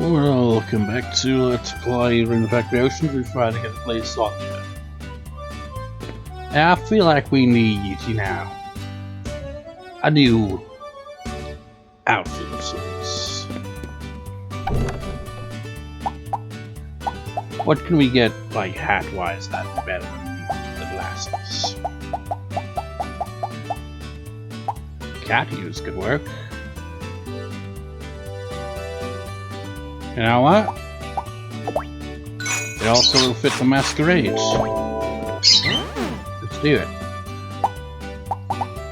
Welcome back to Let's Play Rune Factory Oceans. We're trying to get to play Sonja. I feel like we need, you know, a new outfit of sorts. What can we get, like, hat-wise that's better than the glasses? Cat use could work. You know what? It also will fit the masquerade. Let's do it.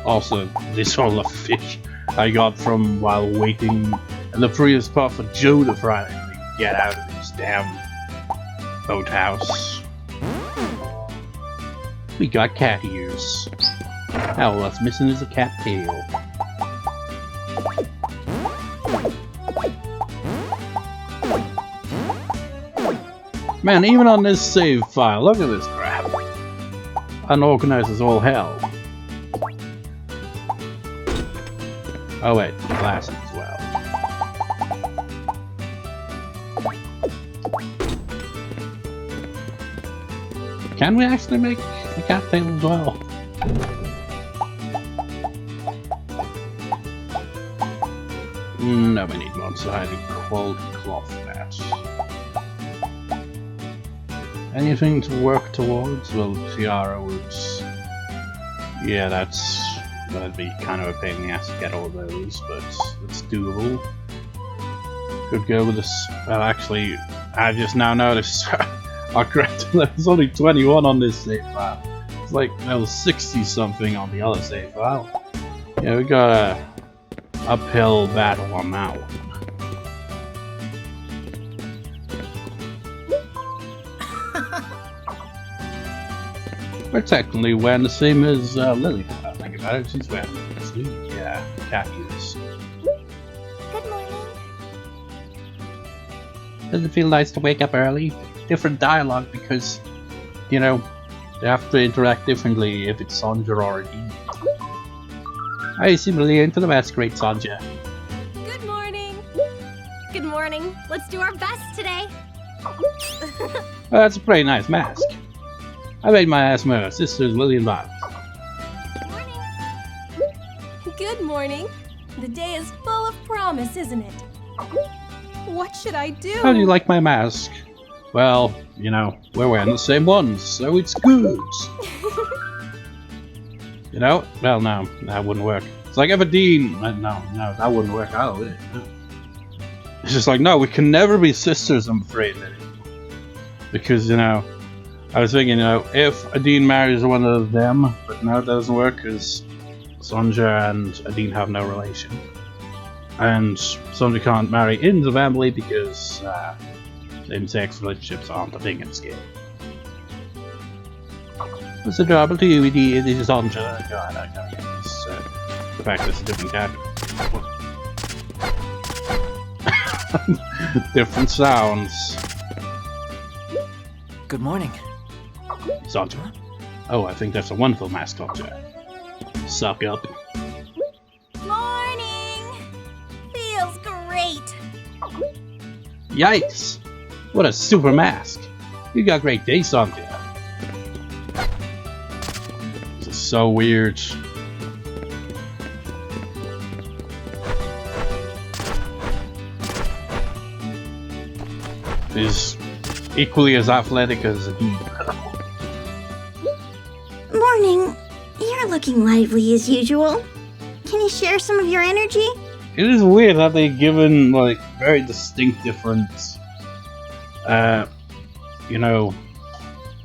Also, this all of fish I got from while waiting in the previous spot for Joe to finally get out of this damn boathouse. We got cat ears. Now what's missing is a cat tail. Man, even on this save file, look at this crap. Unorganized as all hell. Oh wait, glasses as well. Can we actually make a cat tail as well? No, we need one, so I need quality cloth mat. Anything to work towards? Well, tiara would... Yeah, that'd be kind of a pain in the ass to get all those, but it's doable. Could go with this... Well, actually, I just now noticed our character level's only 21 on this save file. It's like level 60 something on the other save file. Yeah, we got a uphill battle on that one. We're technically wearing the same as Lily. I think about it. She's wearing the sweet, yeah, cat ears. Good morning. Does it feel nice to wake up early? Different dialogue because, you know, they have to interact differently if it's Sonja or Aden. I seem really into the masquerade, Sonja. Good morning. Good morning. Let's do our best today. Well, that's a pretty nice mask. I made my ass my sister's Lily and Bob. Good morning. Good morning. The day is full of promise, isn't it? What should I do? How do you like my mask? Well, you know, we're wearing the same ones, so it's good. You know? Well, no, that wouldn't work. It's like if Aden... No, that wouldn't work out, would it? No. It's just like, no, we can never be sisters, I'm afraid. Because, you know, I was thinking, you know, if Aden marries one of them, but no, it doesn't work because Sonja and Aden have no relation. And Sonja can't marry in the family because same-sex relationships aren't a thing in this game. What's adorable to you, Aden? This is Sonja. God, I can't get this. The fact that it's a different character. Different sounds. Good morning. Sonja. Oh, I think that's a wonderful mask, Sonja. Suck up. Morning. Feels great. Yikes! What a super mask! You got great day, Sonja. This is so weird. Is equally as athletic as Aden. Morning. You're looking lively as usual. Can you share some of your energy? It is weird that they've given like very distinct different you know,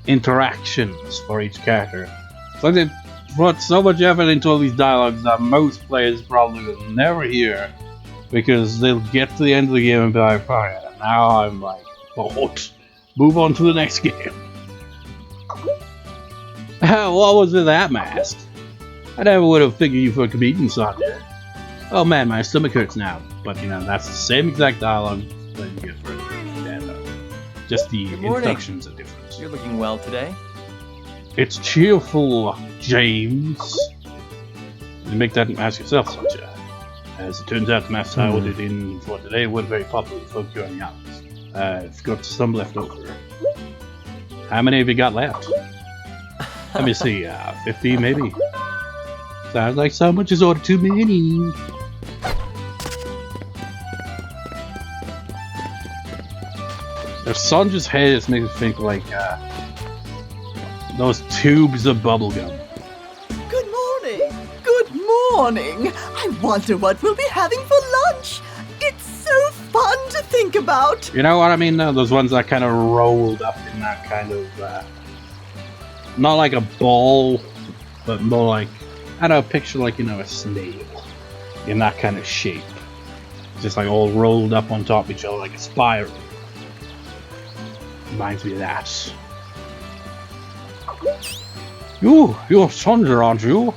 interactions for each character. It's like they brought so much effort into all these dialogues that most players probably will never hear because they'll get to the end of the game and be like, oh yeah, now I'm like bored. Move on to the next game. What was with that mask? I never would have figured you for a comedian, Sonja. Oh man, my stomach hurts now. But you know, that's the same exact dialogue that you get for it. Just the instructions are different. You're looking well today. It's cheerful, James. You make that mask yourself, Sonja. As it turns out, the mask I ordered in for today wasn't very popular with folk here on the islands. I've got some left over. How many have you got left? Let me see, 50 maybe? Sounds like someone just ordered too many. If Sonja's head is making me think like those tubes of bubblegum. Good morning! Good morning! I wonder what we'll be having for lunch! It's so fun to think about! You know what I mean though? Those ones that kind of rolled up in that kind of, not like a ball, but more like, I don't know, picture like, you know, a snail in that kind of shape. Just like all rolled up on top of each other like a spiral. Reminds me of that. You're Sonja, aren't you?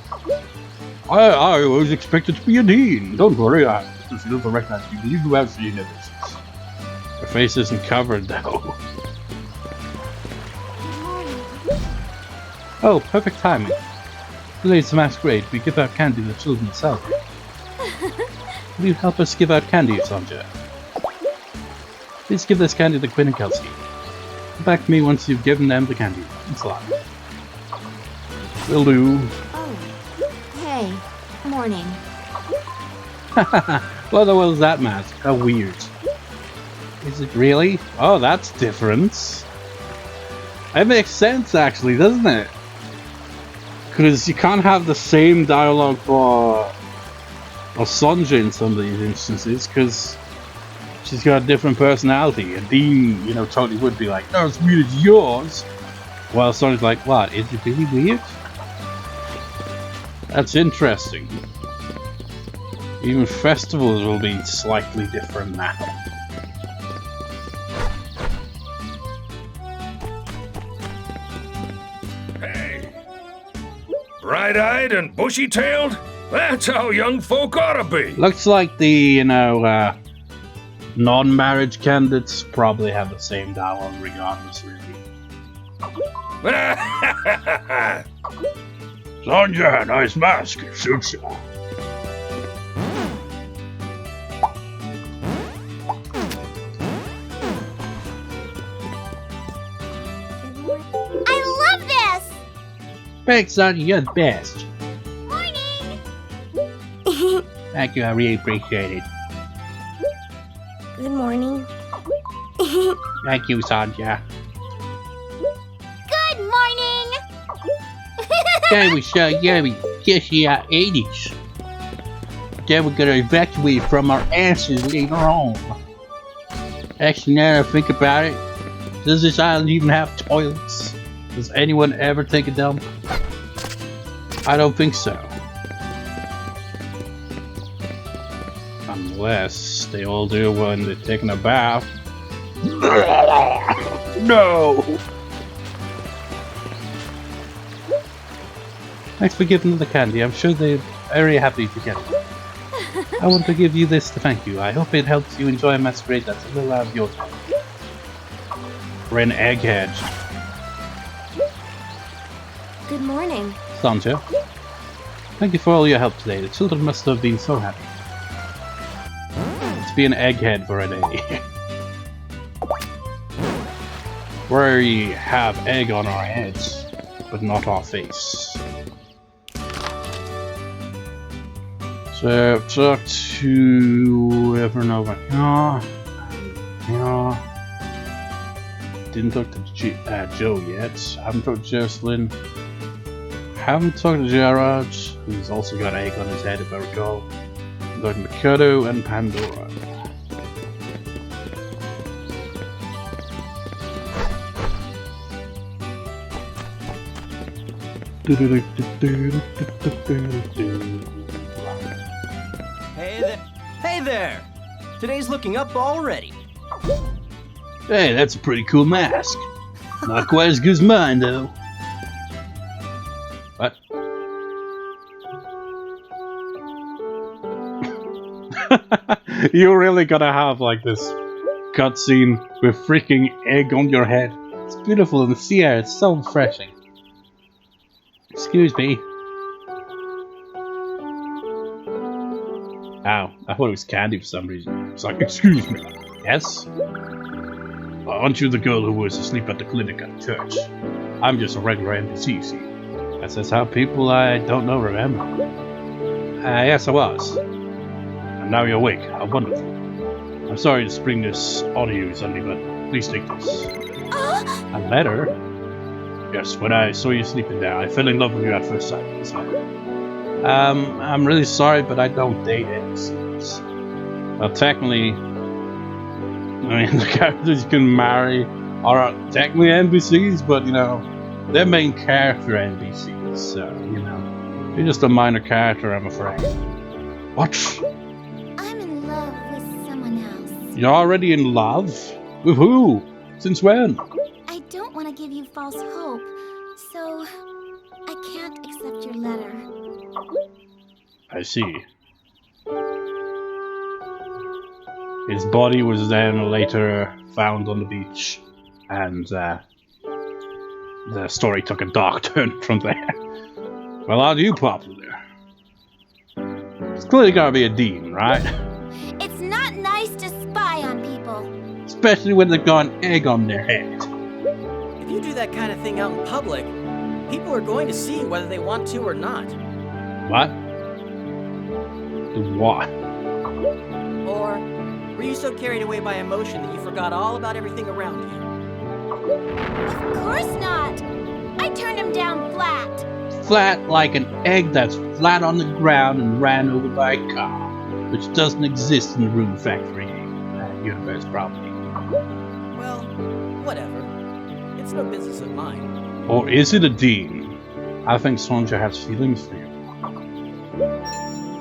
I was expected to be Aden. Don't worry, I don't recognize you. You have seen it. Her face isn't covered though. Oh, perfect timing. Today's the masquerade. We give out candy to the children to celebrate. Will you help us give out candy, Sonja? Please give this candy to Quinn and Kelsey. Come back to me once you've given them the candy. Thanks a lot. Will do. Oh, hey. Morning. What the hell is that mask? How weird. Is it really? Oh, that's different. It makes sense actually, doesn't it? Because you can't have the same dialogue for Sonja in some of these instances, because she's got a different personality. And Dean, you know, totally would be like, "No, it's weird as yours." While Sonja's like, "What? Is it really weird?" That's interesting. Even festivals will be slightly different now. Hey! Bright-eyed and bushy-tailed? That's how young folk ought to be! Looks like the, you know, non-marriage candidates probably have the same dialogue regardless, really. Sonja, nice mask. It suits you. I love this! Thanks, Sonja. You're the best. Morning! Thank you. I really appreciate it. Good morning. Thank you, Sonja. Good morning! Then we show Yummy kissing our 80s. Then we're gonna evacuate from our asses later on. Actually, now that I think about it, does this island even have toilets? Does anyone ever take a dump? I don't think so. Unless they all do when they're taking a bath. No! Thanks for giving them the candy. I'm sure they're very happy to get it. I want to give you this to thank you. I hope it helps you enjoy a masquerade that's a little out of your time. We're an egghead. Good morning. Sonja, thank you for all your help today. The children must have been so happy. Let's be an egghead for a day. Where we have egg on our heads, but not our face. So I've talked to everyone over here. Didn't talk to Joe yet. Haven't talked to Jocelyn. Haven't talked to Gerard, who's also got egg on his head if I recall. I'm talking to Mikado and Pandora. Hey there! Today's looking up already. Hey, that's a pretty cool mask. Not quite as good as mine, though. What? You're really gonna have like this cutscene with freaking egg on your head. It's beautiful in the sea air. It's so refreshing. Excuse me. Ow, I thought it was candy for some reason. It's like, excuse me. Yes? Aren't you the girl who was asleep at the clinic at church? I'm just a regular NPC, see? That's how people I don't know remember. Yes, I was. And now you're awake. How wonderful. I'm sorry to spring this on you suddenly, but please take this. A letter? Yes, when I saw you sleeping there, I fell in love with you at first sight. This letter. I'm really sorry, but I don't date NPCs. Well, technically, I mean, the characters you can marry are technically NPCs, but, you know, they're main character NPCs, so, you know, you're just a minor character, I'm afraid. What? I'm in love with someone else. You're already in love? With who? Since when? I don't want to give you false hope, so I can't accept your letter. I see. His body was then later found on the beach, and the story took a dark turn from there. Well, how do you pop in there? It's clearly gotta be a demon, right? It's not nice to spy on people. Especially when they've got an egg on their head. If you do that kind of thing out in public, people are going to see whether they want to or not. What? What? Or were you so carried away by emotion that you forgot all about everything around you? Of course not. I turned him down flat. Flat like an egg that's flat on the ground and ran over by a car, which doesn't exist in the Rune Factory universe, probably. Well, whatever. It's no business of mine. Or is it a demon? I think Sonja has feelings for you.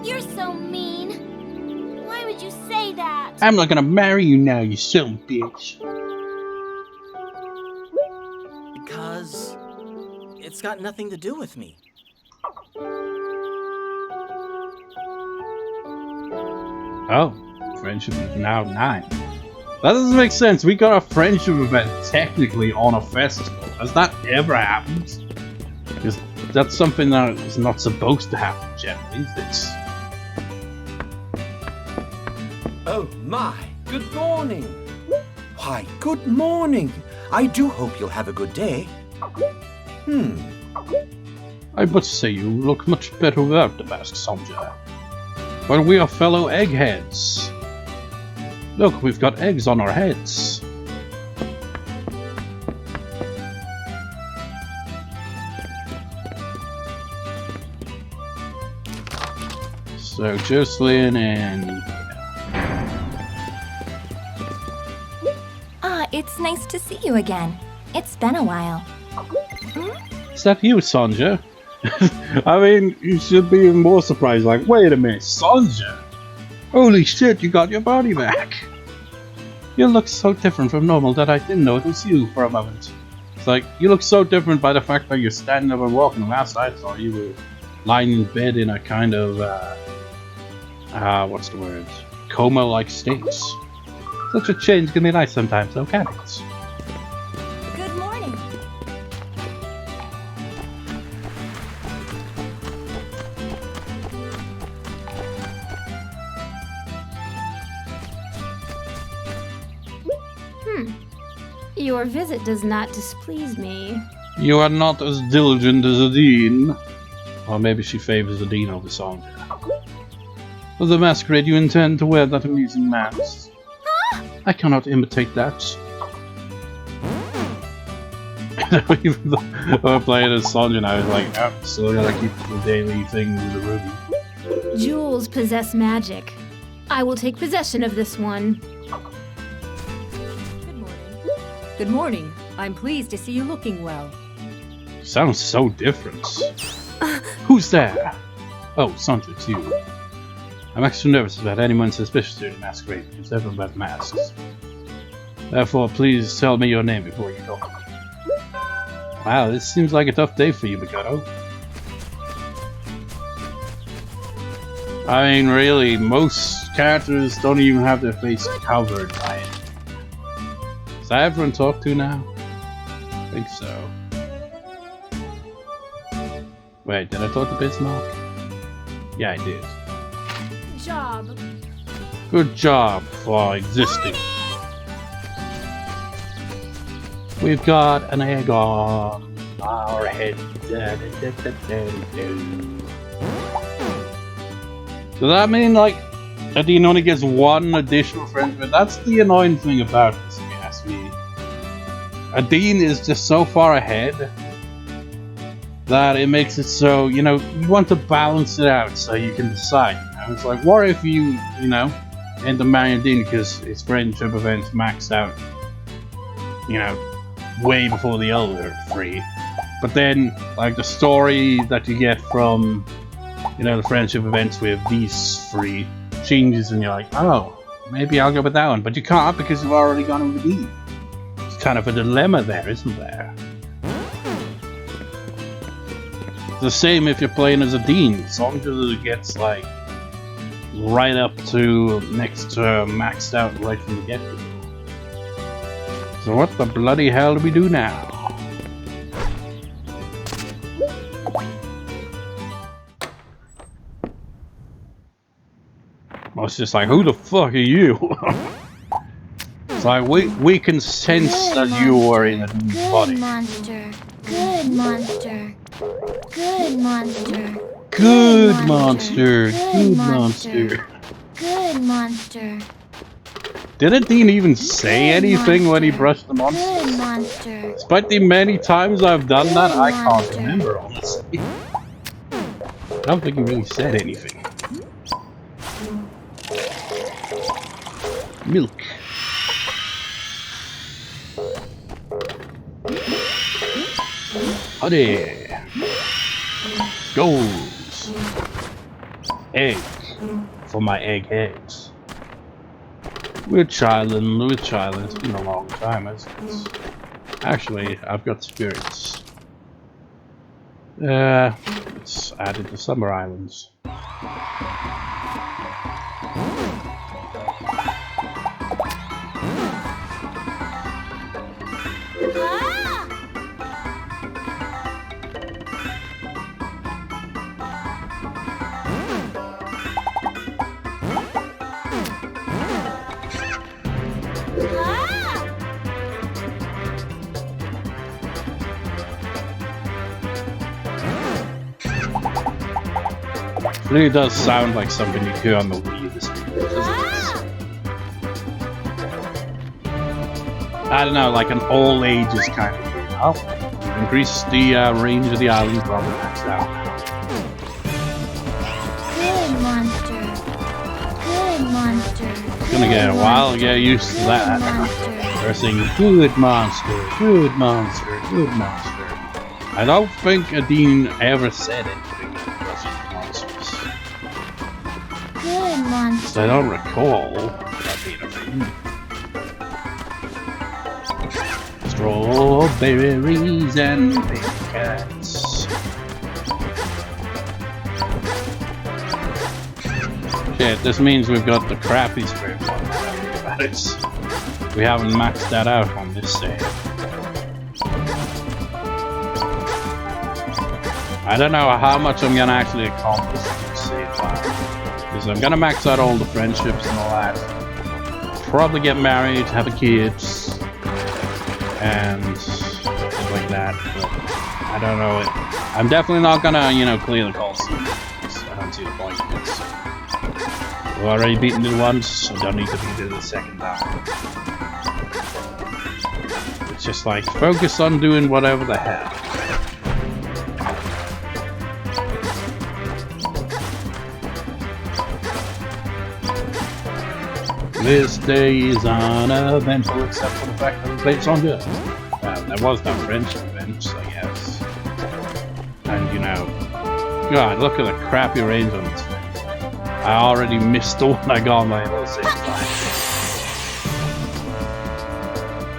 You're so mean. Why would you say that? I'm not gonna marry you now, you silly bitch. Because it's got nothing to do with me. Oh, friendship is now 9. That doesn't make sense. We got a friendship event technically on a festival. Has that ever happened? Because that's something that is not supposed to happen generally. It's... Oh my, good morning. Why, good morning. I do hope you'll have a good day. I must say you look much better without the mask, Sonja. But we are fellow eggheads. Look, we've got eggs on our heads. So, Jocelyn and... It's nice to see you again. It's been a while. Is that you, Sonja? I mean, you should be even more surprised, like, wait a minute, Sonja? Holy shit, you got your body back! You look so different from normal that I didn't know it was you for a moment. It's like, you look so different by the fact that you're standing up and walking. Last I saw you were lying in bed in a kind of, what's the word? Coma-like state. Such a change can be nice sometimes, though, can't it? Good morning. Your visit does not displease me. You are not as diligent as Aden. Or maybe she favors Aden over Sonja. For the masquerade, you intend to wear that amusing mask. I cannot imitate that. Even though I played as Sonja and I was like, oh, still gotta keep the daily thing with the ruby. Jewels possess magic. I will take possession of this one. Good morning. Good morning. I'm pleased to see you looking well. Sounds so different. Who's there? Oh, Sonja, it's you. I'm extra nervous about anyone suspicious during the masquerade because everyone wears masks. Therefore, please tell me your name before you go. Wow, this seems like a tough day for you, Mikado. I mean, really, most characters don't even have their face covered by it. Is that everyone talk to now? I think so. Wait, did I talk to Bismarck? Yeah, I did. Job Good job for existing. We've got an egg on our head. Does that mean, like, Aden only gets one additional friend? But that's the annoying thing about this, if you ask me. Aden is just so far ahead that it makes it so, you know, you want to balance it out so you can decide. You know? It's like, what if you know, end up marrying Aden because his friendship events maxed out, you know, way before the other three. But then, like, the story that you get from, you know, the friendship events with these three changes and you're like, oh, maybe I'll go with that one. But you can't because you've already gone with Aden. It's kind of a dilemma there, isn't there? It's the same if you're playing as Aden. Sonja gets, like, right up to next to maxed out right from the get-go. So what the bloody hell do we do now? I was just like, who the fuck are you? It's like, we can sense that you are in Aden's body. Monster. Good monster. Good monster. Good monster. Good monster. Good monster. Did Aden even say anything when he brushed the monsters? Good monster. Despite the many times I've done that, I can't remember, honestly. I don't think he really said anything. Milk. Honey. Goals. Egg. For my eggheads. Which island? Which island? It's been a long time, hasn't it? Actually, I've got spirits. It's added to Summer Islands. It really does sound like something you hear on the Wii this week, doesn't it? I don't know, like an all ages kind of thing. Oh, increase the range of the island, probably maxed out. Good monster. Good monster. It's gonna get a while to get used to that. They're saying, good monster, good monster, good monster. I don't think Aden ever said anything. Good monster. I don't recall that being a thing. Strawberries and baby cats. Shit, this means we've got the crappy spirit one. We haven't maxed that out on this save. I don't know how much I'm gonna actually accomplish in this save file. Because I'm gonna max out all the friendships and all that. Probably get married, have a kids, and stuff like that. But I don't know. I'm definitely not gonna, you know, clear the Coliseum. I don't see the point in this. We've already beaten it once, so don't need to beat it the second time. It's just like focus on doing whatever the hell. This day is uneventful except for the fact that we played Sonja. There was no friendship events, I guess. And you know, God, look at the crappy range on this thing. I already missed the one I got on my little save time.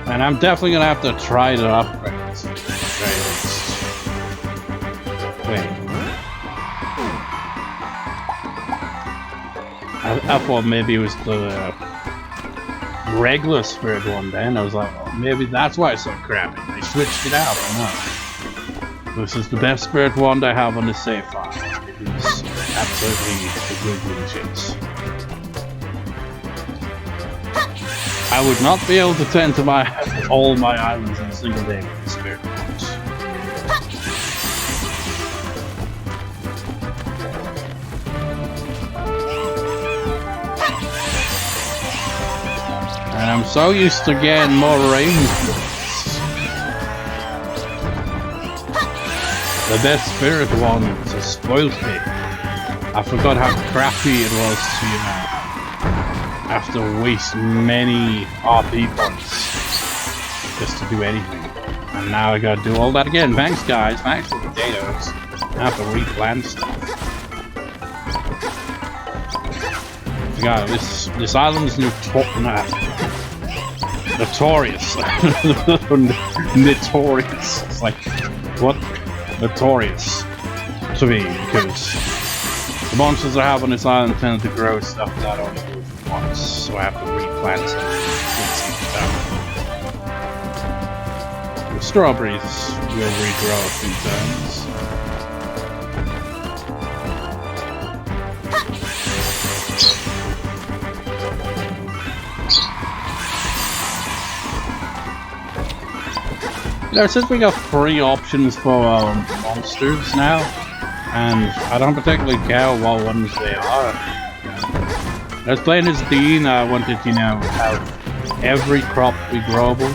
And I'm definitely gonna have to try to upgrade this. Wait. I thought maybe it was the regular spirit one then. I was like, oh, maybe that's why it's so crappy. They switched it out or not. This is the best spirit wand I have on the save file. It is absolutely a good win chase. I would not be able to tend to all my islands in a single day with the spirit box. And I'm so used to getting more range. The best spirit one to spoil me. I forgot how crappy it was to, you know, have to waste many RP points just to do anything. And now I gotta do all that again. Thanks guys, thanks for potatoes. I have to replant stuff. God, this island's notorious. Notorious. It's like, what? Notorious to me, because the monsters I have on this island tend to grow stuff that only grew for once, so I have to replant some stuff. The strawberries will regrow a few times. Since we got 3 options for monsters now, and I don't particularly care what ones they are. I was playing as Dean, I wanted, you know, have every crop be growable,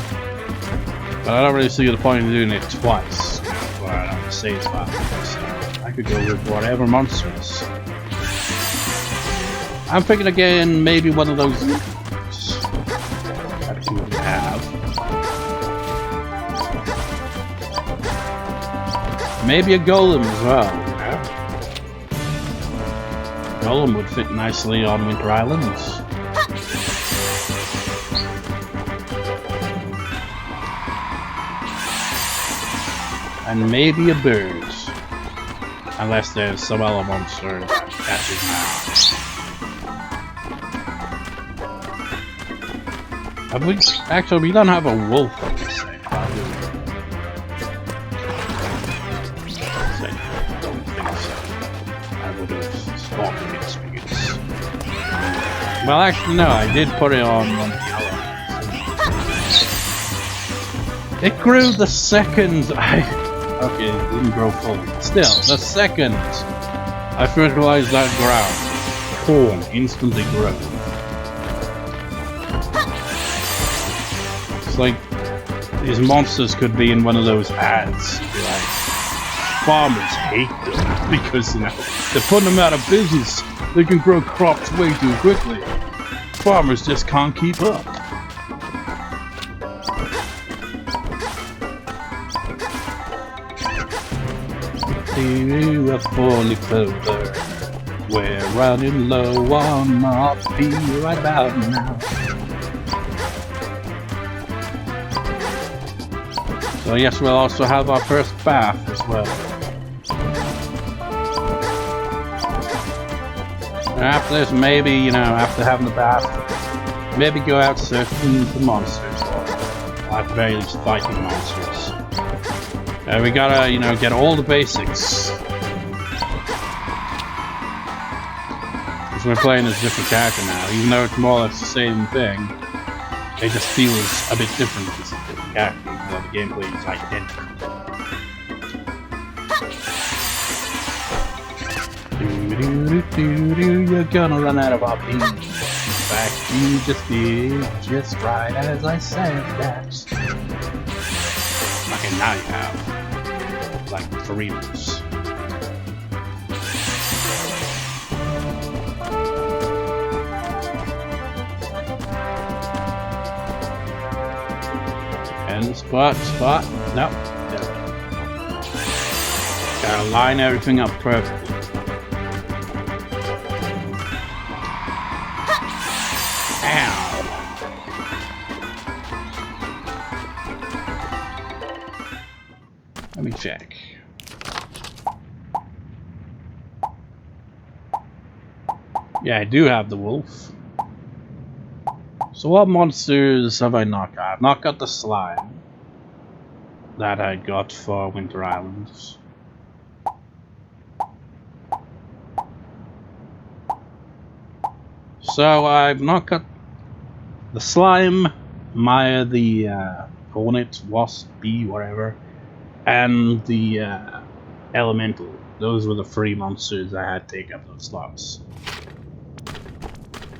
but I don't really see the point of doing it twice. Well, I don't say it's bad, so I could go with whatever monsters. I'm thinking again, maybe one of those that you would have. Maybe a golem as well. Yeah. Golem would fit nicely on Winter Islands. And maybe a bird. Unless there's some other monster that catches my eye. Have we? Actually, we don't have a wolf, I would say. Well, actually, no, I did put it on one yellow. It grew the second I... Okay, it didn't grow fully. Still, the second I fertilized that ground, corn instantly grew. It's like these monsters could be in one of those ads. Like, farmers hate them because, you know, they're putting them out of business. They can grow crops way too quickly. Farmers just can't keep up. A four-leaf clover. We're running low on RP right about now. So yes, we'll also have our first bath as well. After this, maybe, you know, after having the bath, maybe go out searching for monsters, or at the very least fighting monsters. We gotta, you know, get all the basics. Because we're playing as a different character now, even though it's more or less the same thing, it just feels a bit different as a different character, even though the gameplay is identical. You're gonna run out of RP. In fact, you just did just right as I said that. Okay, now you have like 3 moves. And spot. No. Gotta line everything up perfectly. Let me check. Yeah, I do have the wolf. So what monsters have I not got? I've not got the slime that I got for Winter Islands. So I've not got the slime, Maya the hornet, wasp, bee, whatever, and the elemental. Those were the 3 monsters I had to take up those slots.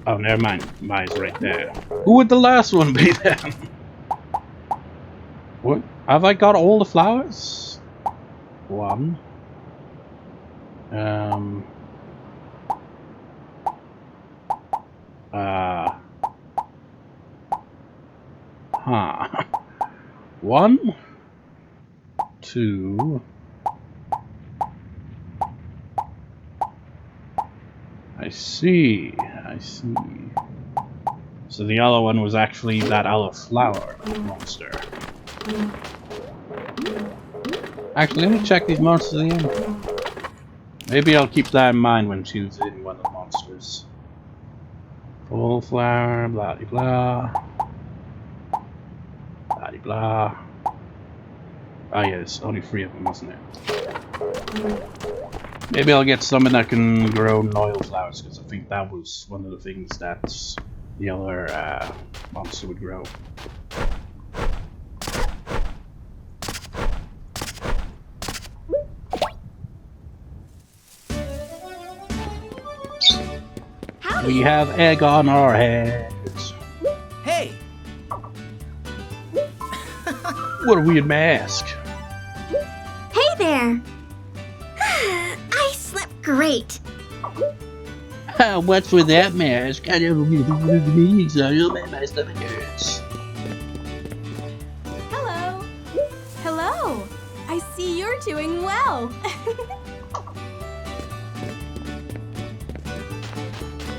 Oh, never mind. Maya's right there. Who would the last one be then? What? Have I got all the flowers? 1. Huh. 1, 2. I see. So the other one was actually that other flower monster. Actually, let me check these monsters again. Maybe I'll keep that in mind when choosing one of the monsters. Full flower, blah de blah. Blah de blah. Oh yes, only 3 of them, wasn't it? Maybe I'll get something that can grow oil flowers, because I think that was one of the things that the other monster would grow. We have egg on our heads. Hey! What a weird mask. Hey there! I slept great. What's with that mask? I never really so my stomach hurts. Hello. Hello. I see you're doing well.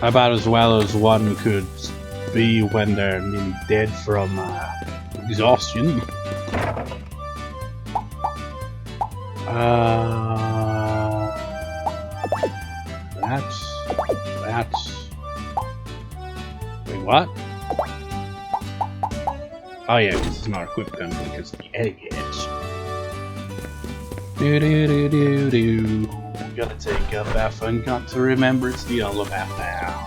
About as well as one could be when they're nearly dead from exhaustion. That's... Wait, what? Oh yeah, this is not equipped gun because of the egg edge. Do. Gotta take a bath and got to remember it's the other bath now.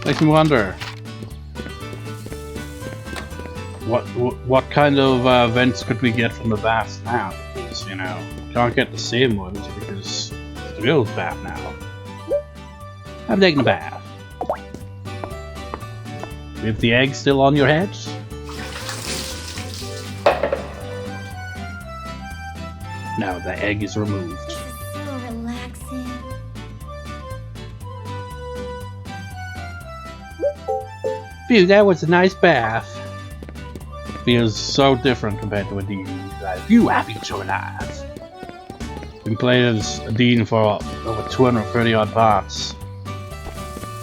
Makes me wonder what kind of vents could we get from the bath now? Because, you know, can't get the same ones because it's the girl's bath now. I'm taking a bath. With the egg still on your head? No, the egg is removed. This is so relaxing. Phew, that was a nice bath. Feels so different compared to Aden. You happy to alive. Been playing as Aden for over 230 odd parts.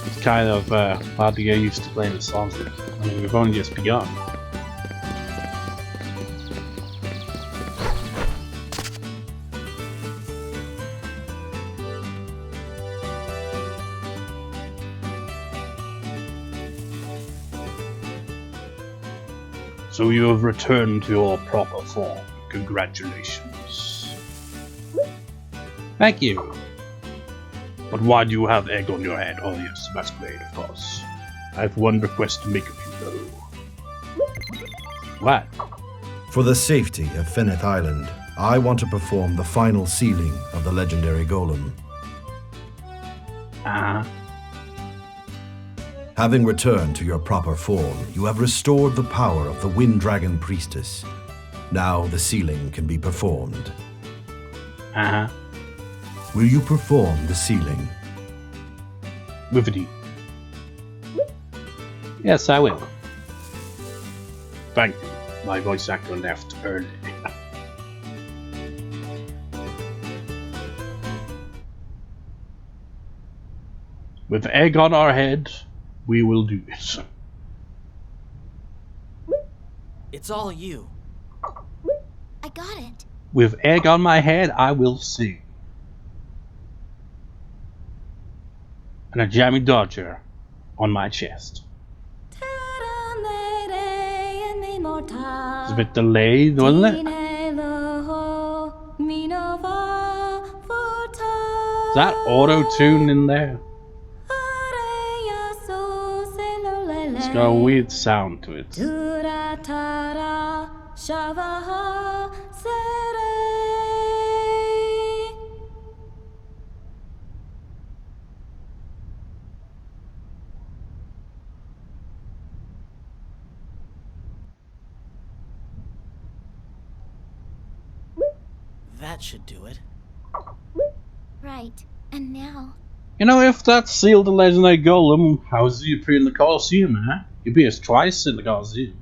It's kind of hard to get used to playing the songs. I mean, we've only just begun. So you have returned to your proper form. Congratulations. Thank you. But why do you have egg on your head? Oh yes, masquerade, of course. I have one request to make of you, though. What? For the safety of Feneth Island, I want to perform the final sealing of the legendary golem. Having returned to your proper form, you have restored the power of the Wind Dragon Priestess. Now the sealing can be performed. Will you perform the sealing? With a D. Yes, I will. Thank you. My voice actor left early. With egg on our head, we will do it. It's all you. I got it. With egg on my head, I will sing. And a jammy dodger on my chest. It's a bit delayed, wasn't it? Is that auto-tune in there? It's got a weird sound to it. That should do it. Right. And now? You know, if that's sealed the legendary golem, how does he appear in the Colosseum, huh? He appears twice in the Colosseum.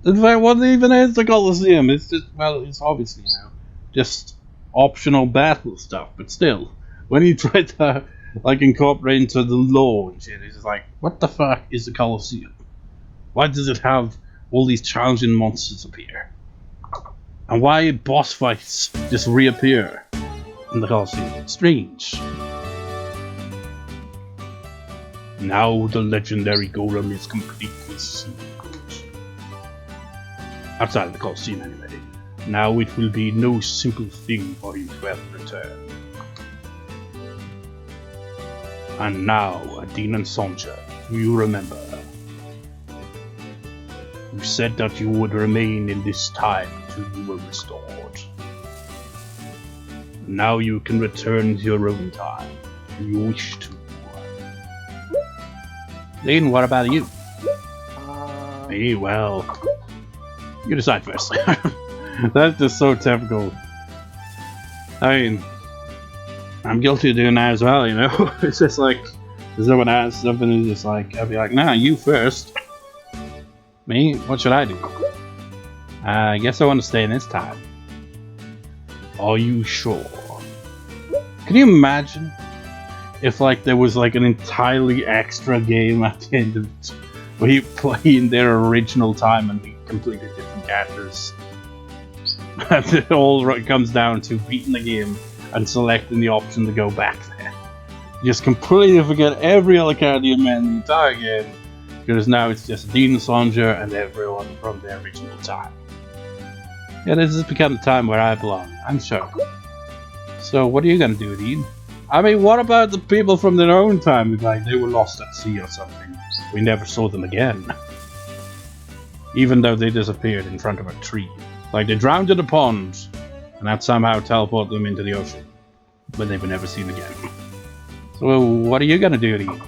In fact, what even is the Colosseum? It's just, well, it's obviously, you know, just optional battle stuff, but still, when you try to, like, incorporate into the lore and shit, it's just like, what the fuck is the Colosseum? Why does it have all these challenging monsters appear? And why boss fights just reappear in the Colosseum? Strange. Now the legendary golem is completely sealed. Outside of the Colosseum anyway. Now it will be no simple thing for him to ever return. And now, Aden and Sonja, do you remember? You said that you would remain in this time until you were restored. Now you can return to your own time, if you wish to. Aden, what about you? Me, well, you decide first. That's just so typical. I mean, I'm guilty of doing that as well, you know? It's just like, if someone asks something, it's just like, I'll be like, nah, you first. Me? What should I do? I guess I want to stay in this time. Are you sure? Can you imagine if, like, there was, like, an entirely extra game at the end of it, where you play in their original time and be completely different characters? And it all comes down to beating the game and selecting the option to go back there. You just completely forget every other character you met in the entire game, because now it's just Aden and Sonja and everyone from the original time. Yeah, this has become the time where I belong, I'm sure. So what are you gonna do, Aden? I mean, what about the people from their own time? Like, they were lost at sea or something. We never saw them again. Even though they disappeared in front of a tree. Like, they drowned in a pond, and that somehow teleported them into the ocean. But they were never seen again. So what are you gonna do, Aden?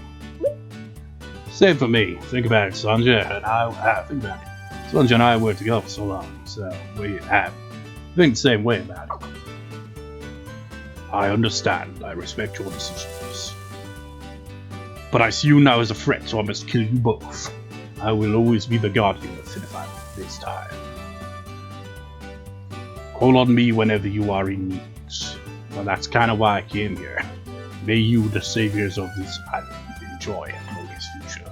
Same for me. Think about it, Sonja, and I think about it. Sonja and I worked together for so long, so we think the same way about it. I understand. I respect your decisions. But I see you now as a threat, so I must kill you both. I will always be the guardian of Cinephiles this time. Call on me whenever you are in need. Well, that's kind of why I came here. May you, the saviors of this island, enjoy Molly's future.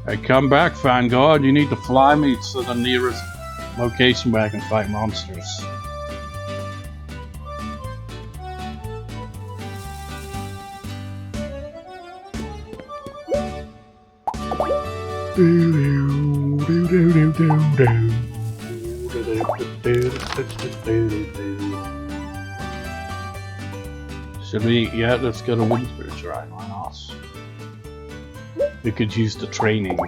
Hey, come back, Vanguard. You need to fly me to the nearest location where I can fight monsters. Should we? Yeah, let's go to Winsbridge, right? Why not? We could use the training.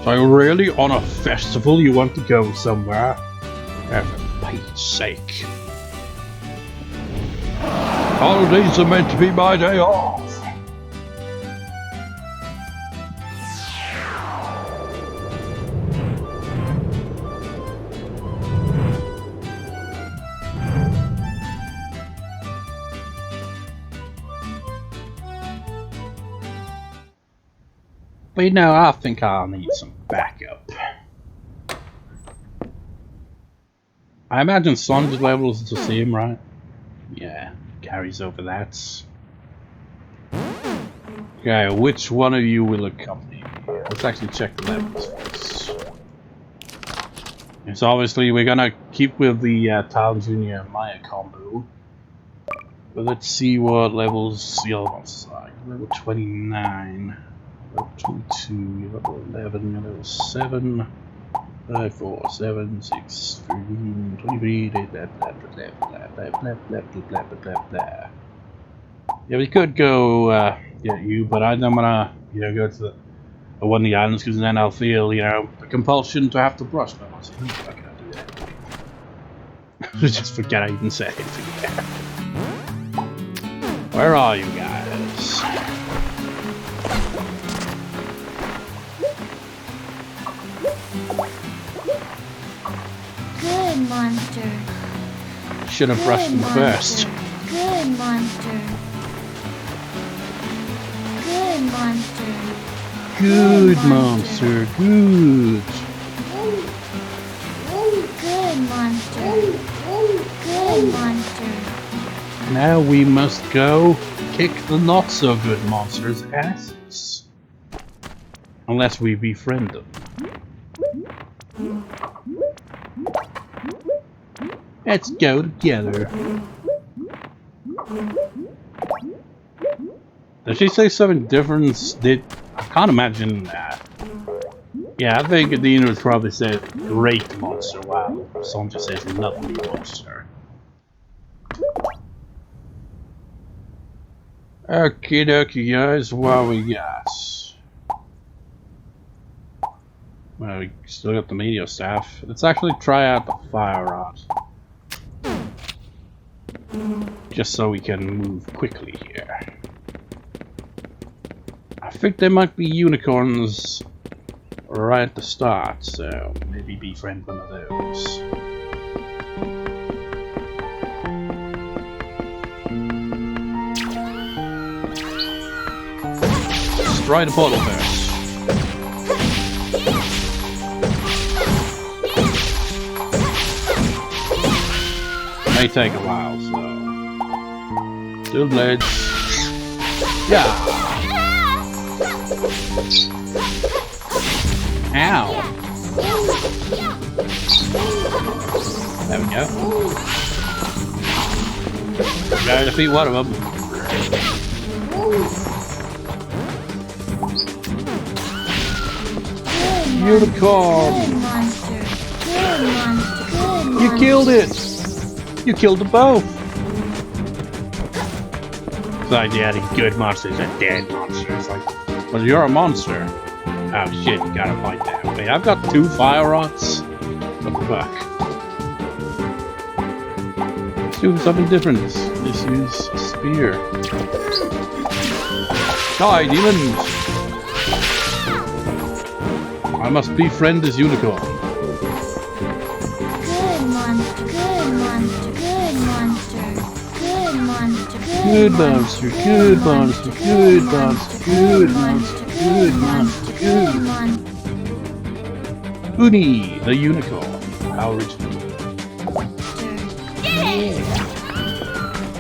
So really, on a festival, you want to go somewhere? For Pete's sake. Holidays are meant to be my day off. But you know, I think I'll need some backup. I imagine Sonja's level is the same, right? Yeah, carries over that. Okay, which one of you will accompany me? Let's actually check the levels first. So obviously we're gonna keep with the Tal Jr. Maya combo. But let's see what levels the other ones are. Level 29. Level 22, level 11, level 7. 5, 4, 7, 6, 13, 23, blah, blah, blah, blah, blah, blah, blah, blah, blah, blah, blah, blah. Yeah, we could go get you, but I don't wanna, go to one of the islands, because then I'll feel, the compulsion to have to brush my muscle. I can't do that. Just forget I even said anything there. Where are you guys? Good monster. Should have brushed them first. Good monster. Good monster. Good monster, good. Good monster. Good monster. Now we must go kick the not so good monster's asses. Unless we befriend them. Let's go together. Did she say something different? I can't imagine that. Yeah, I think Aden would probably say great monster, while Sonja says lovely monster. Okie dokie, guys, what we got? Well, we still got the media staff. Let's actually try out the fire rod. Just so we can move quickly here. I think there might be unicorns right at the start, so maybe befriend one of those. Destroy the portal first. May take a while, so. Two blades. Yeah! Ow! There we go. Gotta defeat one of them. Unicorn! You killed it! You killed them both! It's like, yeah, the good monster's a dead monster. It's like, well, you're a monster. Oh shit, you gotta fight that. Wait, I've got 2 fire rods? What the fuck? Let's do something different. Let's use a spear. Die, demons! I must befriend this unicorn. Good monster, good monster, good monster, good monster, good monster, good monster, good monster, good monster, good monster, good monster. Uni, the unicorn. How original.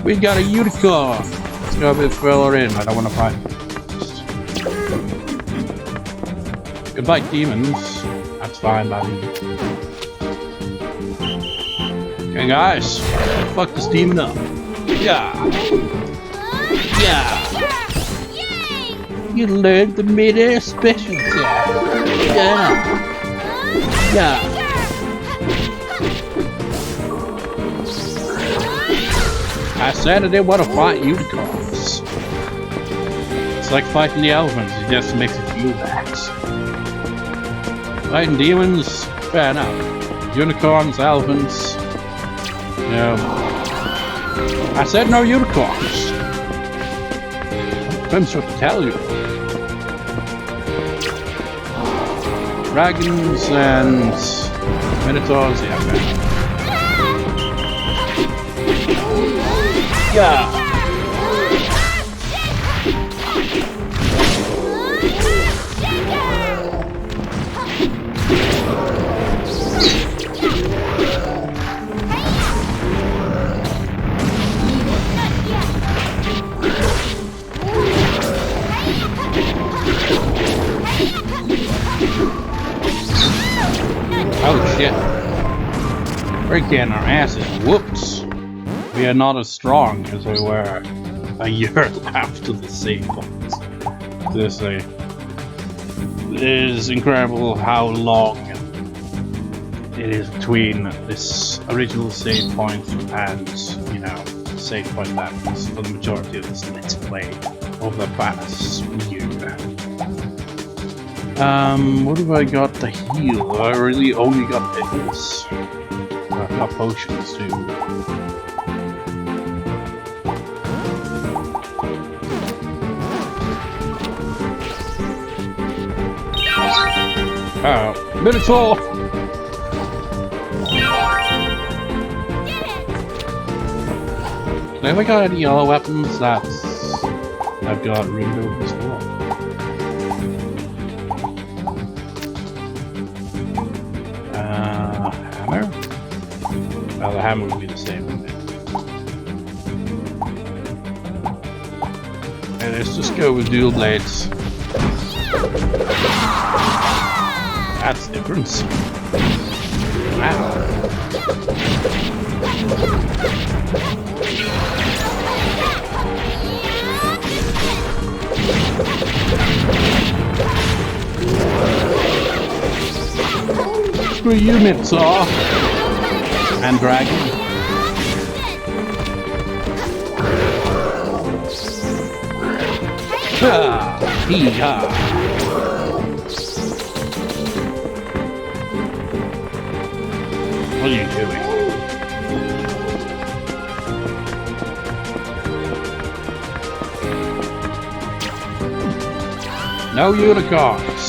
We got a unicorn! Let's go a bit further in. I don't want to fight him. Goodbye, demons. That's fine by me. Okay, guys. Fuck this demon up. Yeah. Yeah. You learned the mid-air special attack. Yeah. Yeah. I said I didn't want to fight unicorns. It's like fighting the elephants. It just makes it feel bad. Fighting demons, fair enough. Unicorns, elephants. No. I said no unicorns. I'm supposed to tell you. Dragons and minotaurs, yeah, fair enough. Yeah. Oh shit. We're getting our asses whooped. We are not as strong as we were a year after the same point. It is incredible how long it is between this original save point and, you know, save point that was for the majority of this Let's Play over the past year. What have I got to heal? I really only got pickles. I've got potions too. Oh, Minotaur! Have I got any yellow weapons? That's... I've got Rune over as well. Hammer? Well, the hammer would be the same, wouldn't it? Okay, let's just go with dual blades. That's the difference. Wow. Screw you, Minotaur and Dragon. Ha! Hee-ha! What are you doing? No unicorns!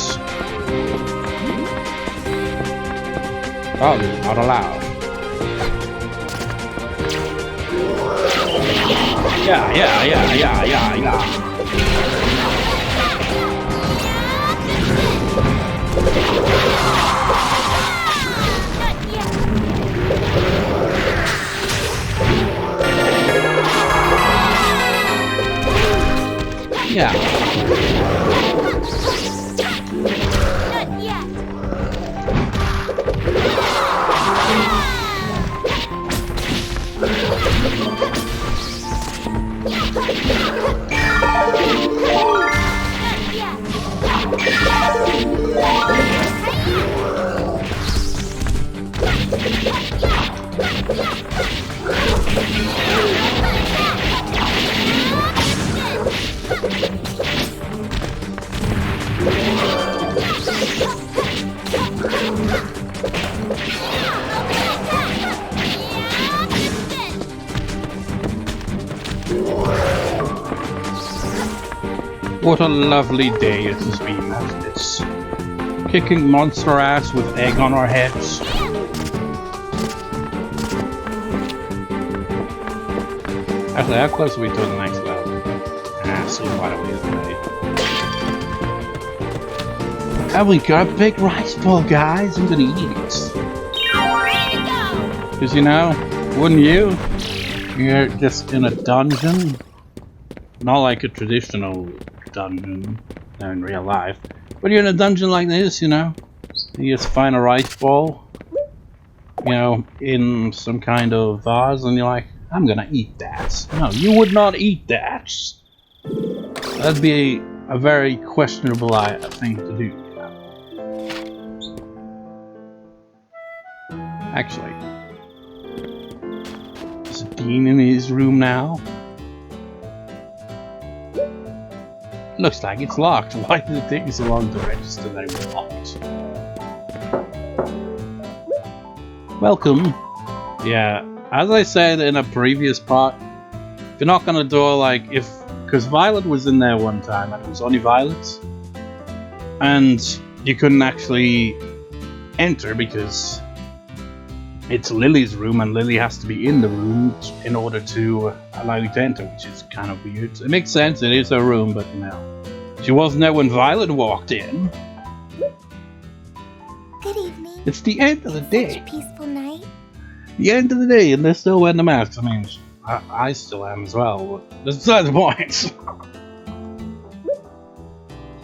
Oh, not allowed. Yeah. Yeah. What a lovely day it has been, hasn't it? Kicking monster ass with egg on our heads. Actually, how close are we to the next level? Ah, so quite a ways away. And we got a big rice bowl, guys. I'm gonna eat it. Because, you know, wouldn't you? You're just in a dungeon. Not like a traditional dungeon in real life. But you're in a dungeon like this, you know. You just find a rice bowl, you know, in some kind of vase, and you're like, I'm gonna eat that. No, you would not eat that. That'd be a very questionable thing to do. You know? Actually, is Dean in his room now? Looks like it's locked. Why did it take so long to register that it was locked? Welcome. Yeah, as I said in a previous part, if you knock on the door, like, because Violet was in there one time, and it was only Violet, and you couldn't actually enter because it's Lily's room, and Lily has to be in the room in order to allow you to enter, which is kind of weird. It makes sense, it is her room, but no. She wasn't there when Violet walked in. Good evening. It's the end of the day. Such a peaceful night. The end of the day, and they're still wearing the masks. I mean, I still am as well, but that's beside the point.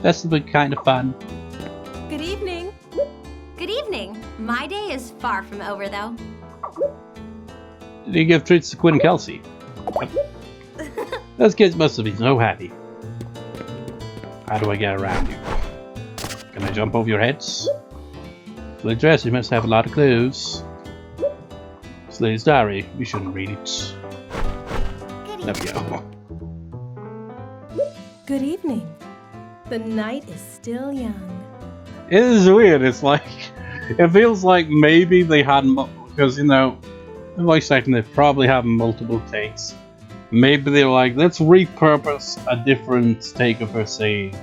That's been kind of fun. Good evening. Good evening. My day is far from over, though. Did you give treats to Quinn and Kelsey? Those kids must have been so happy. How do I get around you? Can I jump over your heads? Tastefully dressed, you must have a lot of clothes. Slade's diary. You shouldn't read it. There we go. Good evening. The night is still young. It is weird. It's like it feels like maybe they had because in voice acting they probably have multiple takes. Maybe they're like, let's repurpose a different take of her saying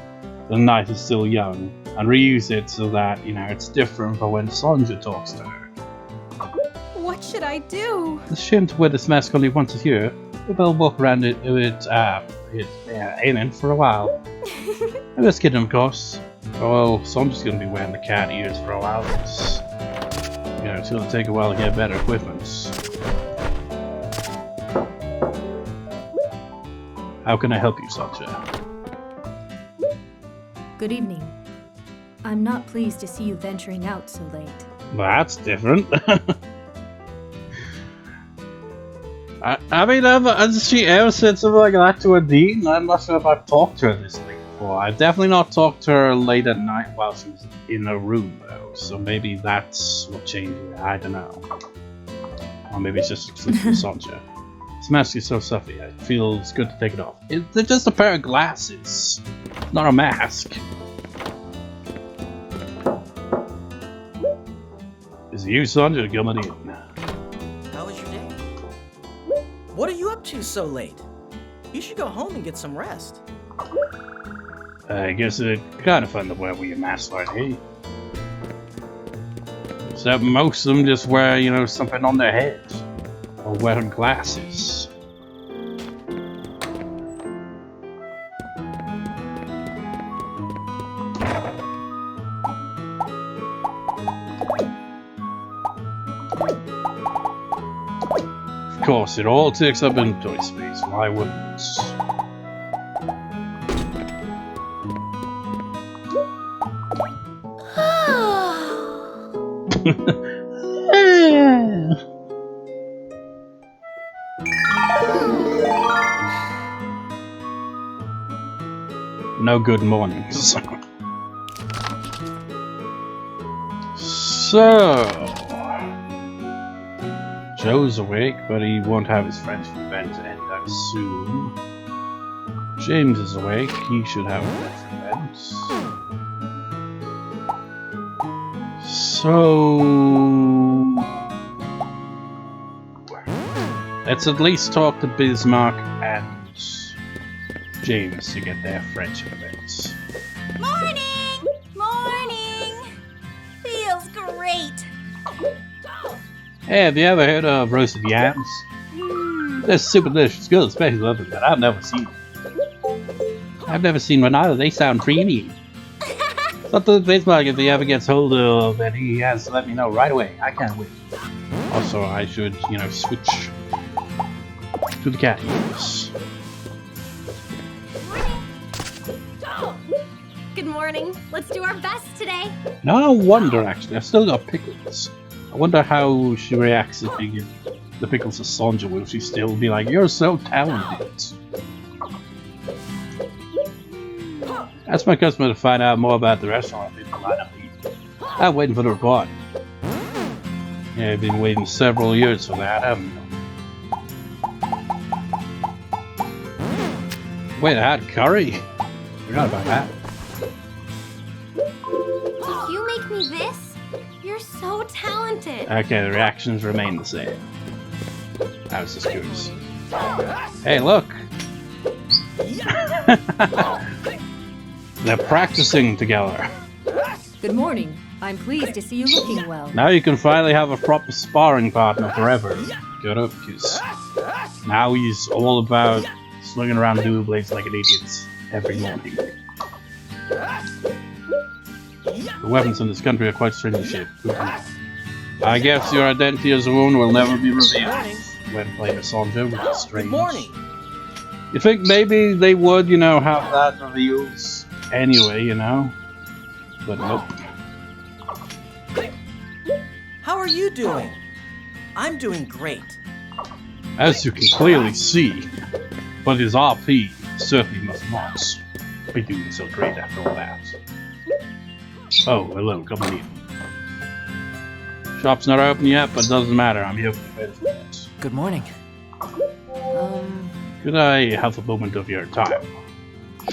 the night is still young and reuse it so that it's different for when Sonja talks to her. What should I do? It's a shame to wear this mask only once a year. Maybe I'll walk around it with Aden for a while. I'm just kidding, of course. Well, Sonja's gonna be wearing the cat ears for a while. It's gonna take a while to get better equipment. How can I help you, Sonja? Good evening. I'm not pleased to see you venturing out so late. That's different. I mean, has she ever said something like that to Aden? I'm not sure if I've talked to her this late before. I've definitely not talked to her late at night while she was in her room, though. So maybe that's what changed it. I don't know. Or maybe it's just exclusive to Sonja. This mask is so stuffy, it feels good to take it off. They're just a pair of glasses, not a mask. Is it you, Sonja, coming in? How was your day? What are you up to so late? You should go home and get some rest. I guess it's kind of fun to wear with your mask like hey. Except most of them just wear, something on their head. Or wear glasses. Of course, it all takes up inventory space. Why wouldn't No good mornings. So Joe's awake, but he won't have his friendship event anytime soon. James is awake, he should have a friendship event. So let's at least talk to Bismarck and James to get their friendship events. Morning! Morning! Feels great. Hey, have you ever heard of roasted yams? They're super delicious, good, especially lovely, but I've never seen them. I've never seen one either, they sound creamy. Something to Bismarck, if he ever gets hold of it, he has to let me know right away. I can't wait. Also, I should, switch to the cat ears. Good morning. Let's do our best today. Now I wonder, actually, I've still got pickles. I wonder how she reacts if you give the pickles to Sonja. Will she still be like, you're so talented? That's my customer to find out more about the restaurant people line up eat. I'm waiting for the report. Yeah, I've been waiting several years for that, haven't you? Wait, I had curry? Forgot about that. Did you make me this? You're so talented. Okay, the reactions remain the same. I was just curious. Hey, look! They're practicing together. Good morning. I'm pleased to see you looking well. Now you can finally have a proper sparring partner forever. Good up, because now he's all about swinging around dual blades like an idiot every morning. The weapons in this country are quite strangely shaped. I guess your identity as Rune will never be revealed when playing as Sonja, which is strange. Good morning. You think maybe they would, have that revealed anyway, But nope. How are you doing? I'm doing great. As you can clearly see, but his RP certainly must not be doing so great after all that. Oh, hello, coming in. Shop's not open yet, but it doesn't matter. I'm here for business. Good morning. Could I have a moment of your time?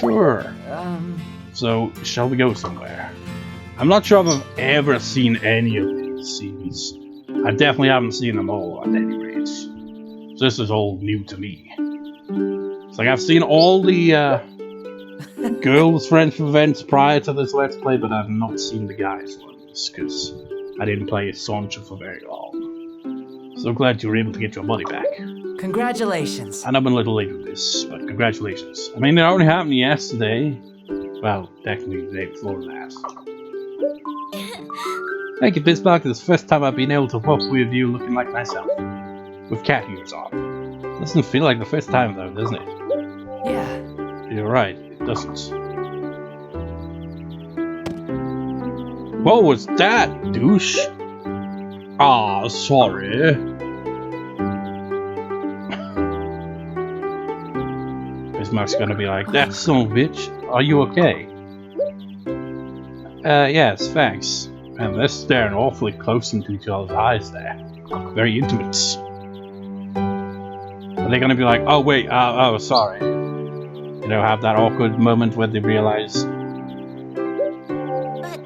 Sure. So, shall we go somewhere? I'm not sure if I've ever seen any of these scenes. I definitely haven't seen them all, at any rate. So this is all new to me. It's like I've seen all the girls' friendship events prior to this Let's Play, but I've not seen the guys' ones, because I didn't play as Sonja for very long. So glad you were able to get your money back. Congratulations. And I'm a little late with this, but congratulations. I mean, it only happened yesterday. Well, technically the day before last. Thank you, Bismarck. This is the first time I've been able to walk with you looking like myself. With cat ears on. Doesn't feel like the first time though, doesn't it? Yeah. You're right, it doesn't. What was that, douche? Ah, sorry. Bismarck's gonna be like, that son of a bitch, are you okay? Yes, thanks. And they're staring awfully close into each other's eyes there. Very intimate. Are they gonna be like, oh wait, oh sorry. You know, have that awkward moment where they realize... But that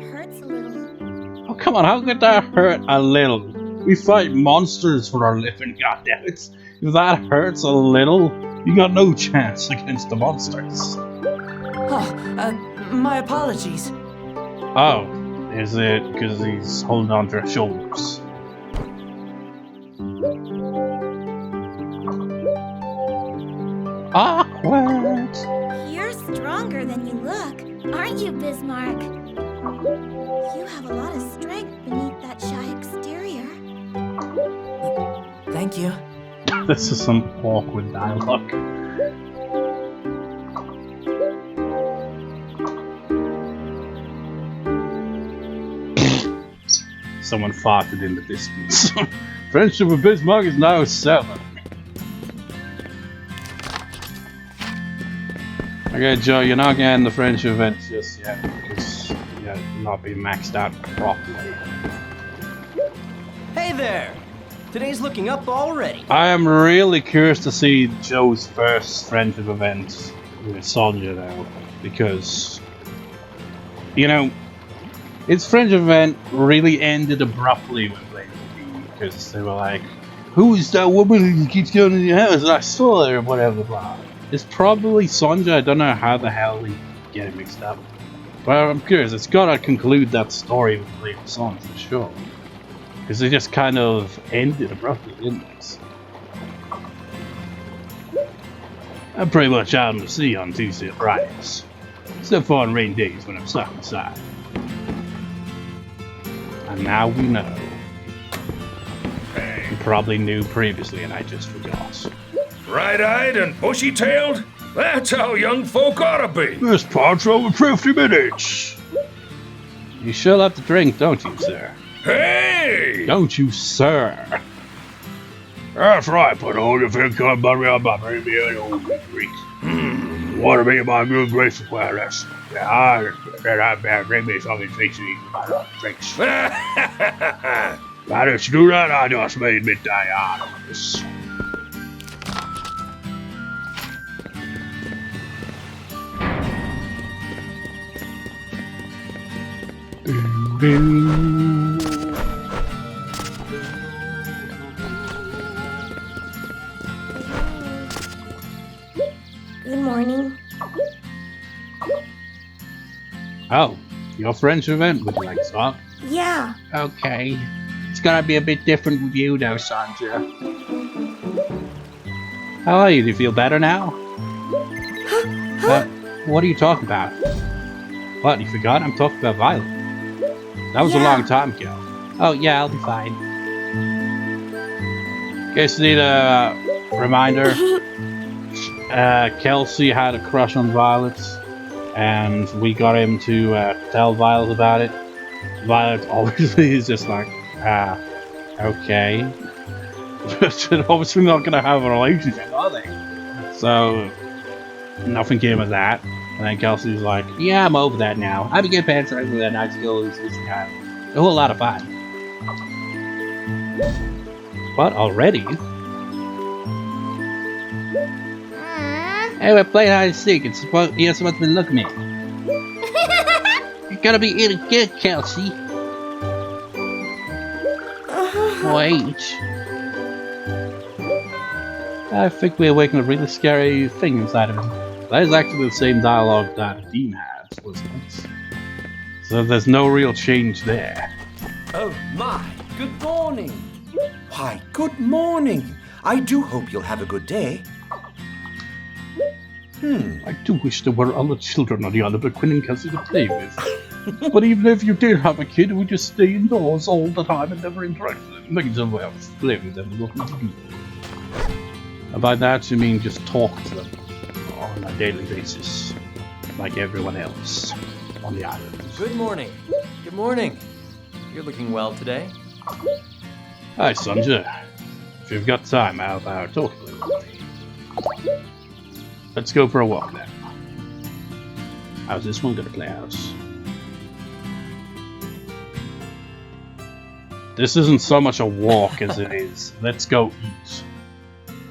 hurts a little. Oh come on, how could that hurt a little? We fight monsters for our living, goddammit. If that hurts a little, you got no chance against the monsters. Oh, my apologies. Oh, is it because he's holding on to her shoulders? Awkward! You're stronger than you look, aren't you, Bismarck? You have a lot of strength beneath that shy exterior. Thank you. This is some awkward dialogue. Someone farted in the distance. Friendship with Bismarck is now 7. Okay, Joe, you're not getting the friendship event just yet because you're not being maxed out properly. Hey there! Today's looking up already. I am really curious to see Joe's first friendship event with Sonja now, because, you know, his friendship event really ended abruptly when playing the game, because they were like, who is that woman who keeps going in your house? And I saw her, or whatever, blah. It's probably Sonja. I don't know how the hell he get it mixed up. But I'm curious, it's gotta conclude that story with playing Sonja, for sure. Because they just kind of ended abruptly, didn't it? I'm pretty much out on the sea on Tuesday and Fridays. Except for on rain days when I'm stuck inside. And now we know. You probably knew previously and I just forgot. Bright-eyed and bushy-tailed? That's how young folk ought to be. This part's over 50 minutes. You sure love to drink, don't you, sir? Hey! Don't you, sir? That's right, put all your finger on butter on my baby and old grease. Want to be my good grace? Well, that's... I bring me something tasty to eat with my drinks. Why don't you do that? I just made midday out of this. Good morning. Oh, your friendship event, would you like to start? Yeah. Okay. It's gonna be a bit different with you though, Sonja. How are you? Do you feel better now? What are you talking about? What, you forgot? I'm talking about Violet. That was a long time ago. Oh yeah, I'll be fine. In case you need a reminder, Kelsey had a crush on Violet, and we got him to tell Violet about it. Violet obviously is just like, okay. They're obviously not going to have a relationship, are they? So, nothing came of that. And then Kelsey was like, yeah, I'm over that now. I began pansering with that night skills this time. A whole lot of fun. What, already? Hey, we're playing hide and seek. You're supposed to be looking at me. You're gonna be eating good, Kelsey. Wait. I think we're waking a really scary thing inside of him. That is actually the same dialogue that Dean had, wasn't it? So there's no real change there. Oh my, good morning. Why, good morning. I do hope you'll have a good day. I do wish there were other children on the island but Quinn and Kelsey to play with. But even if you did have a kid, we just stay indoors all the time and never interact with them. Making some way of play with them and nothing to do. And by that you mean just talk to them on a daily basis, like everyone else on the island. Good morning. Good morning. You're looking well today. Hi, Sonja. If you've got time, how about talking a little bit? Let's go for a walk then. How's this one gonna play out? This isn't so much a walk as it is, let's go eat.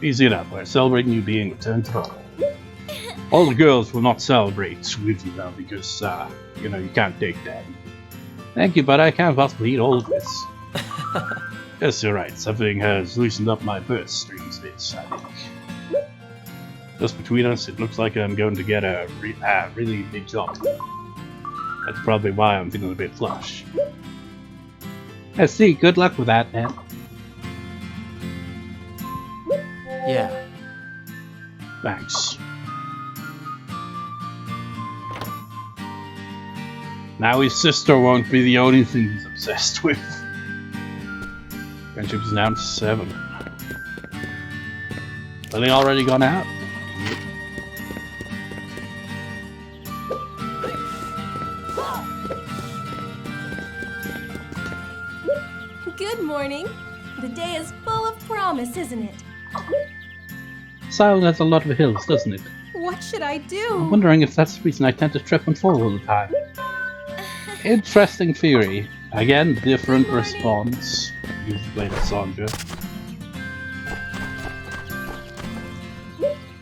Easy enough, we're celebrating you being returned to home. All the girls will not celebrate with you though, because, you know, you can't take that. Thank you, but I can't possibly eat all of this. Yes, you're right, something has loosened up my purse strings bits, I think. Just between us, it looks like I'm going to get a really big job. That's probably why I'm feeling a bit flush. I see, good luck with that, man. Yeah. Thanks. Now his sister won't be the only thing he's obsessed with. Friendship is down to 7. Are they already gone out? Good morning. The day is full of promise, isn't it? Silent has a lot of hills, doesn't it? What should I I'm do? wondering if that's the reason I tend to trip and fall all the time. Interesting theory. Again, different response. You've played at Sonja.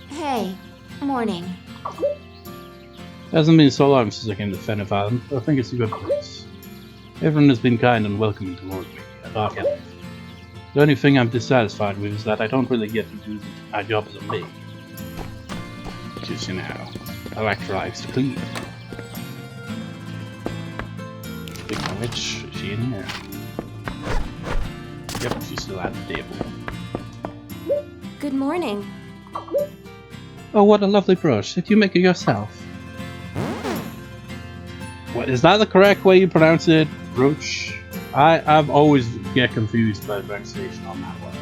Hey, morning. Hasn't been so long since I came to Fenif Island, but I think it's a good place. Everyone has been kind and welcoming toward me, a dark elf. The only thing I'm dissatisfied with is that I don't really get to do my job as a maid. Because, you know, Electra likes to clean. Speaking of which, is she in here? Yep, she's still at the table. Good morning. Oh, what a lovely brush. Did you make it yourself? What, is that the correct way you pronounce it? Brooch? I've always get confused by the pronunciation on that word.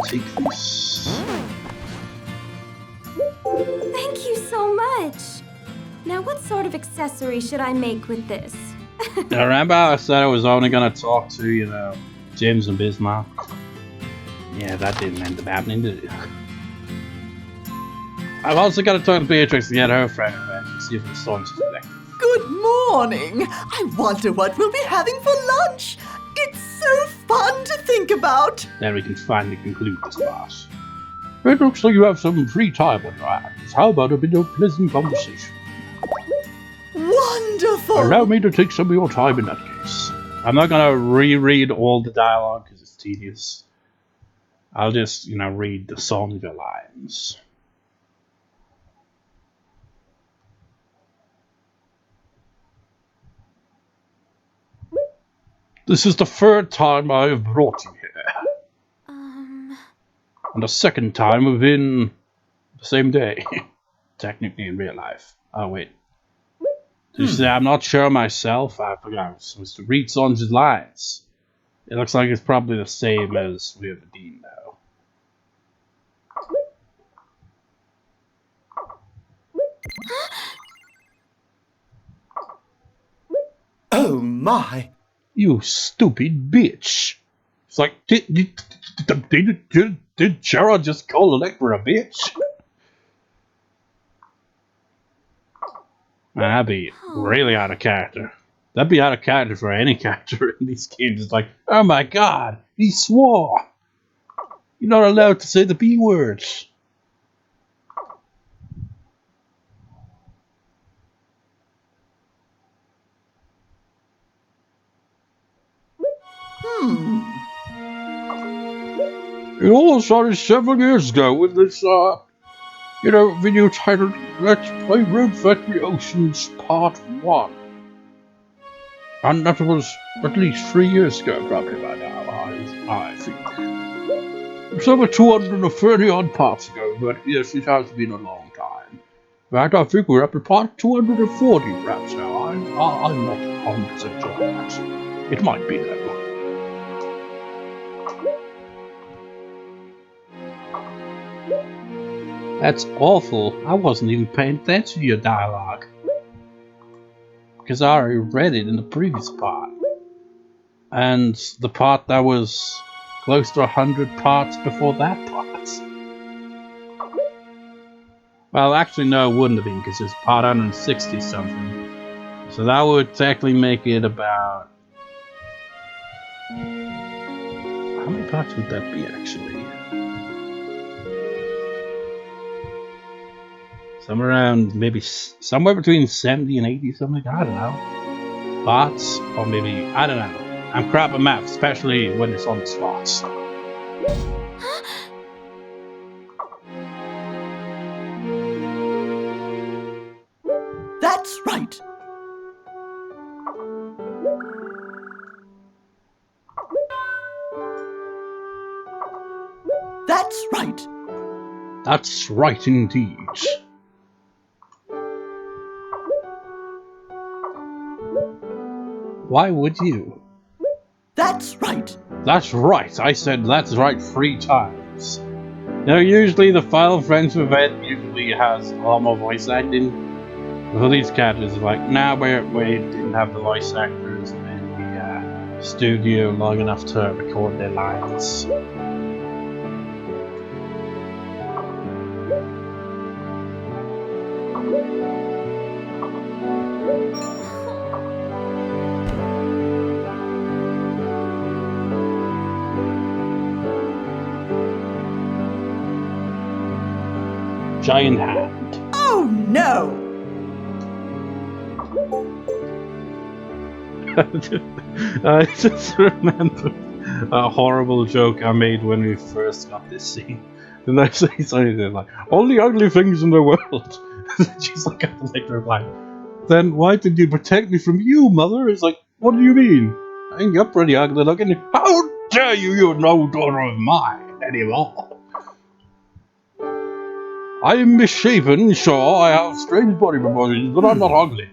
Take this. Thank you so much. Now, what sort of accessory should I make with this? Now, remember I said I was only gonna talk to, you know, James and Bismarck? Yeah, that didn't end up happening, did it? I've also got to talk to Beatrix to get her friend event and see if the song's effective. Good morning. I wonder what we'll be having for lunch. It's so fun to think about. Then we can finally conclude this class. It looks like you have some free time on your hands. How about a bit of pleasant conversation? Wonderful. Allow me to take some of your time in that case. I'm not gonna reread all the dialogue because it's tedious. I'll just, you know, read the Sonja lines. This is the 3rd time I have brought you here. And the 2nd time within the same day. Technically in real life. Oh, wait. Did you say I'm not sure myself? I forgot. I was supposed to read Sonja's lines. It looks like it's probably the same as we have Aden now. Oh my! You stupid bitch! It's like, did Chara just call Electra a bitch? Man, that'd be really out of character. That'd be out of character for any character in these games. It's like, oh my god, he swore! You're not allowed to say the B words. It all started several years ago with this, video titled Let's Play Red Factory Oceans Part 1. And that was at least 3 years ago, probably by now, I think. It's over 230 odd parts ago, but yes, it has been a long time. In fact, I think we're up to part 240 perhaps now. I'm not 100% sure of that. It might be though. That's awful. I wasn't even paying attention to your dialogue. Because I already read it in the previous part. And the part that was close to 100 parts before that part. Well, actually no, it wouldn't have been, because it's part 160 something. So that would technically make it about... How many parts would that be, actually? Somewhere around, maybe somewhere between 70 and 80 something, I don't know. Parts, or maybe, I don't know. I'm crap at math, especially when it's on the spots. That's right. That's right. That's right indeed. Why would you? That's right. That's right. I said that's right 3 times. You know, usually the Final Friends event usually has a lot more voice acting. For these characters, like, nah, we didn't have the voice actors in the studio long enough to record their lines. Giant hand. Oh no! I just remember a horrible joke I made when we first got this scene. And I say something like, all the ugly things in the world. She's like, then why did you protect me from you, mother? It's like, what do you mean? I think you're pretty ugly looking. How dare you, you're no daughter of mine anymore. I am misshapen, sure, I have strange body proportions, but I'm not ugly.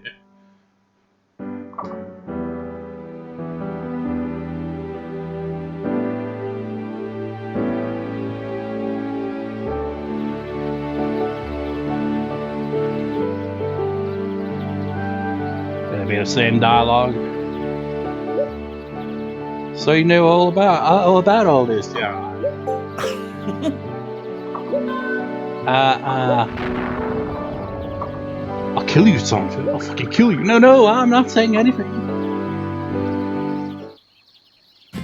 Gonna be the same dialogue. So you knew all about all this, yeah. I'll kill you, Sonja. I'll fucking kill you. No, I'm not saying anything.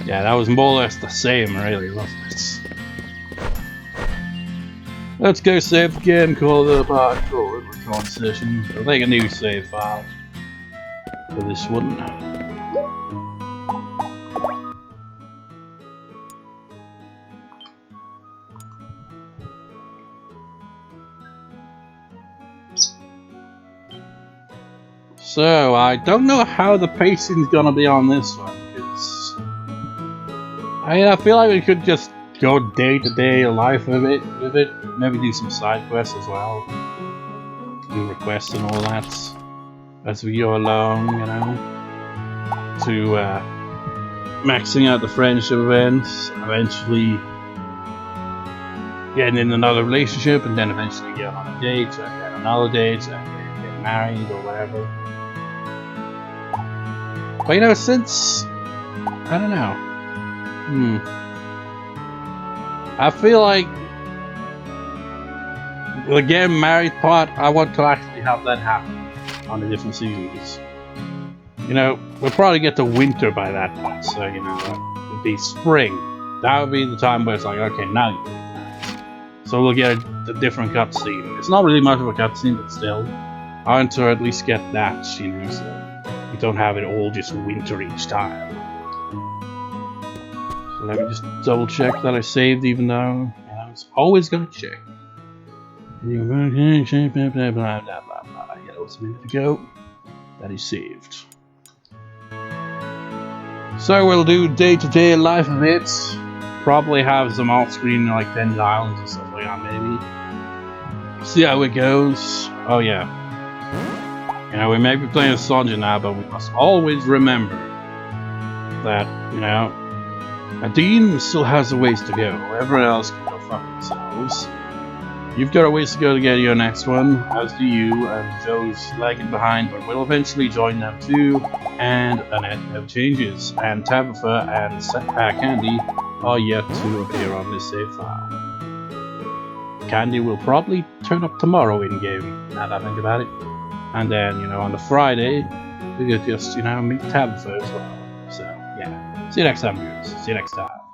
Yeah, that was more or less the same, really, wasn't it? Let's go save the game, call it a parkour record session. I'll make a new save file for this one. So, I don't know how the pacing's gonna be on this one, because I feel like we could just go day-to-day life with it, maybe do some side quests as well, do requests and all that, as we go along, you know, to maxing out the friendship events, eventually getting in another relationship, and then eventually get on a date, and then another date, and then get married or whatever. But you know, since I don't know, I feel like the getting married part, I want to actually have that happen. on the different seasons. You know, we'll probably get to winter by that point, so you know, it'd be spring. That would be the time where it's like, okay, now you can do that. So we'll get a different cutscene. It's not really much of a cutscene, but still, I want to at least get that, you know, so you don't have it all just winter each time. So let me just double check that I saved, even though I was always gonna check. Blah blah blah blah. Yeah, that was a minute ago. That is saved. So we'll do day-to-day life of it. Probably have some off-screen like Den's Islands and stuff like that, maybe. See how it goes. Oh yeah. You know, we may be playing as Sonja now, but we must always remember that, you know, Aden still has a ways to go. Everyone else can go fuck themselves. You've got a ways to go to get your next one, as do you, and those lagging behind, but we'll eventually join them too. And Annette never changes, and Tabitha and Candy are yet to appear on this save file. Candy will probably turn up tomorrow in game, now that I think about it. And then, you know, on the Friday, we could just, you know, meet Tabitha as well. So, yeah. See you next time, viewers. See you next time.